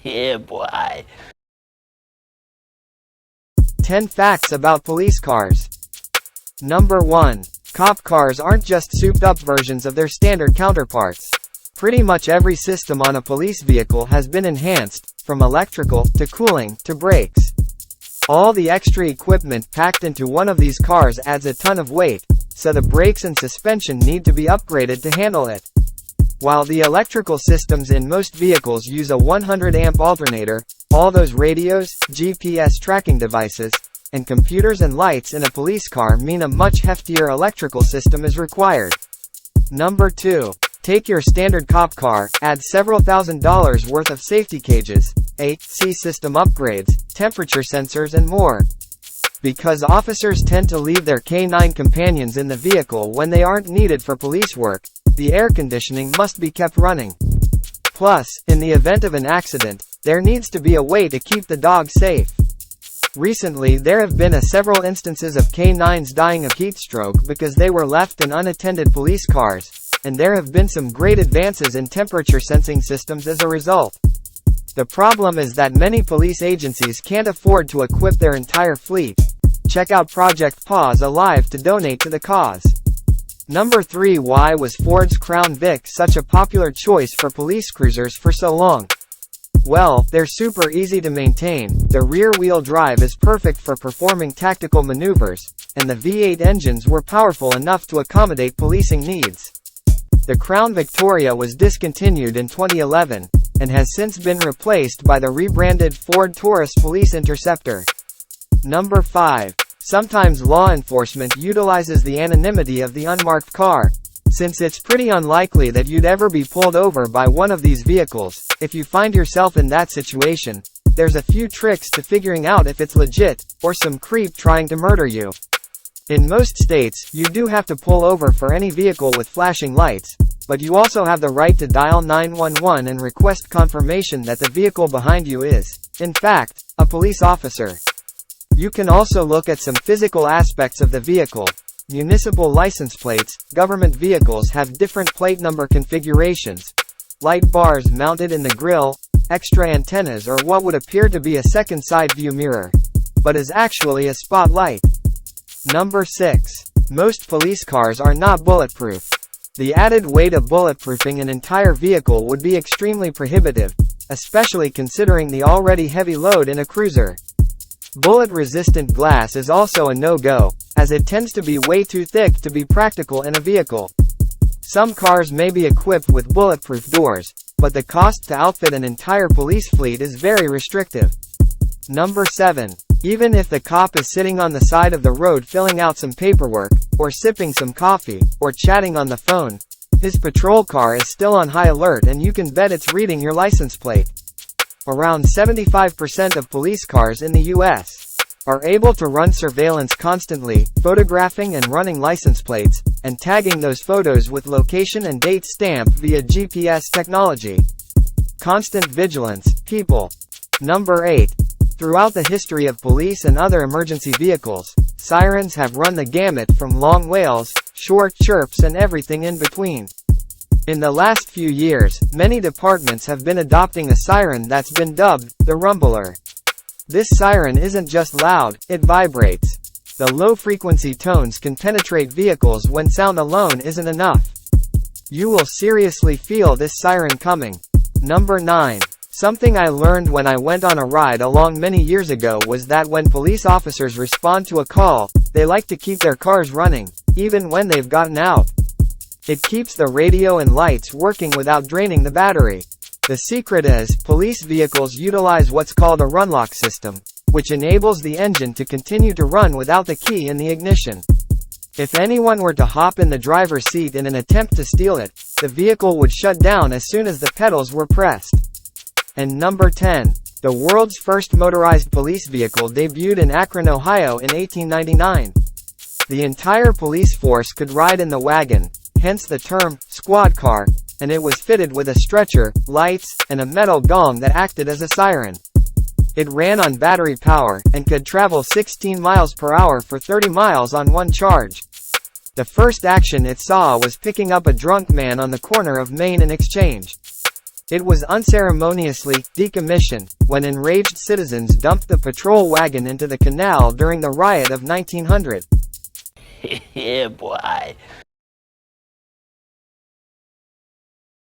Yeah, boy. 10 facts about police cars. Number 1. Cop cars aren't just souped-up versions of their standard counterparts. Pretty much every system on a police vehicle has been enhanced, from electrical, to cooling, to brakes. All the extra equipment packed into one of these cars adds a ton of weight, so the brakes and suspension need to be upgraded to handle it. While the electrical systems in most vehicles use a 100-amp alternator, all those radios, GPS tracking devices, and computers and lights in a police car mean a much heftier electrical system is required. Number 2. Take your standard cop car, add several $1,000s worth of safety cages, AC system upgrades, temperature sensors and more. Because officers tend to leave their K9 companions in the vehicle when they aren't needed for police work, the air conditioning must be kept running. Plus, in the event of an accident, there needs to be a way to keep the dog safe. Recently there have been several instances of K9s dying of heat stroke because they were left in unattended police cars, and there have been some great advances in temperature sensing systems as a result. The problem is that many police agencies can't afford to equip their entire fleet. Check out Project Paws Alive to donate to the cause. Number 3. Why was Ford's Crown Vic such a popular choice for police cruisers for so long? Well, they're super easy to maintain, the rear-wheel drive is perfect for performing tactical maneuvers, and the V8 engines were powerful enough to accommodate policing needs. The Crown Victoria was discontinued in 2011, and has since been replaced by the rebranded Ford Taurus Police Interceptor. Number 5. Sometimes law enforcement utilizes the anonymity of the unmarked car. Since it's pretty unlikely that you'd ever be pulled over by one of these vehicles, if you find yourself in that situation, there's a few tricks to figuring out if it's legit, or some creep trying to murder you. In most states, you do have to pull over for any vehicle with flashing lights, but you also have the right to dial 911 and request confirmation that the vehicle behind you is, in fact, a police officer. You can also look at some physical aspects of the vehicle. Municipal license plates, government vehicles have different plate number configurations. Light bars mounted in the grille, extra antennas or what would appear to be a second side view mirror, but is actually a spotlight. Number 6. Most police cars are not bulletproof. The added weight of bulletproofing an entire vehicle would be extremely prohibitive, especially considering the already heavy load in a cruiser. Bullet-resistant glass is also a no-go, as it tends to be way too thick to be practical in a vehicle. Some cars may be equipped with bulletproof doors, but the cost to outfit an entire police fleet is very restrictive. Number 7. Even if the cop is sitting on the side of the road filling out some paperwork, or sipping some coffee, or chatting on the phone, his patrol car is still on high alert and you can bet it's reading your license plate. Around 75% of police cars in the U.S. are able to run surveillance constantly, photographing and running license plates, and tagging those photos with location and date stamp via GPS technology. Constant vigilance, people. Number 8. Throughout the history of police and other emergency vehicles, sirens have run the gamut from long wails, short chirps and everything in between. In the last few years, many departments have been adopting a siren that's been dubbed the rumbler. This siren isn't just loud, it vibrates. The low-frequency tones can penetrate vehicles when sound alone isn't enough. You will seriously feel this siren coming. Number 9. Something I learned when I went on a ride along many years ago was that when police officers respond to a call, they like to keep their cars running, even when they've gotten out. It keeps the radio and lights working without draining the battery. The secret is, police vehicles utilize what's called a runlock system, which enables the engine to continue to run without the key in the ignition. If anyone were to hop in the driver's seat in an attempt to steal it, the vehicle would shut down as soon as the pedals were pressed. And number 10. The world's first motorized police vehicle debuted in Akron, Ohio in 1899. The entire police force could ride in the wagon, hence the term, squad car, and it was fitted with a stretcher, lights, and a metal gong that acted as a siren. It ran on battery power, and could travel 16 miles per hour for 30 miles on one charge. The first action it saw was picking up a drunk man on the corner of Main and Exchange. It was unceremoniously decommissioned when enraged citizens dumped the patrol wagon into the canal during the riot of 1900. Yeah, boy.